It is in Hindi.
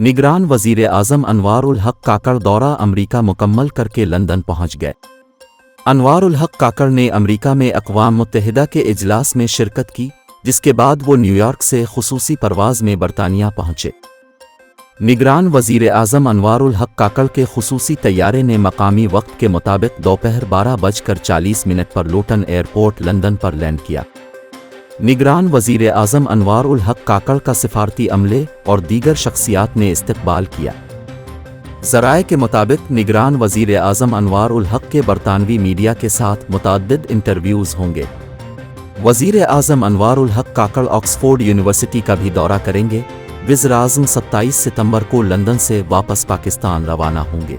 निगरान वज़ीर आज़म अनवार उल हक काकड़ दौरा अमरीका मुकम्मल करके लंदन पहुंच गए। अनवार उल हक काकड़ ने अमरीका में अक़वाम मुत्तहिदा के इजलास में शिरकत की, जिसके बाद वो न्यूयॉर्क से खुसूसी परवाज़ में बरतानिया पहुंचे। निगरान वज़ीर आज़म अनवार उल हक काकड़ के खुसूसी तैयारे ने मकामी वक्त के मुताबिक दोपहर 12:40 पर लूटन एयरपोर्ट लंदन पर लैंड किया। निगरान वज़ीर आज़म अनवार उल हक काकड़ का सिफारती अमले और दीगर शख्सियात ने इस्तकबाल किया। ज़राए के मुताबिक निगरान वज़ीर आज़म अनवार उल हक के बरतानवी मीडिया के साथ मुतअद्दिद इंटरव्यूज़ होंगे। वज़ीर आज़म अनवार उल हक काकड़ ऑक्सफोर्ड यूनिवर्सिटी का भी दौरा करेंगे। वज़ीर आज़म 27 सितंबर को लंदन से वापस पाकिस्तान रवाना होंगे।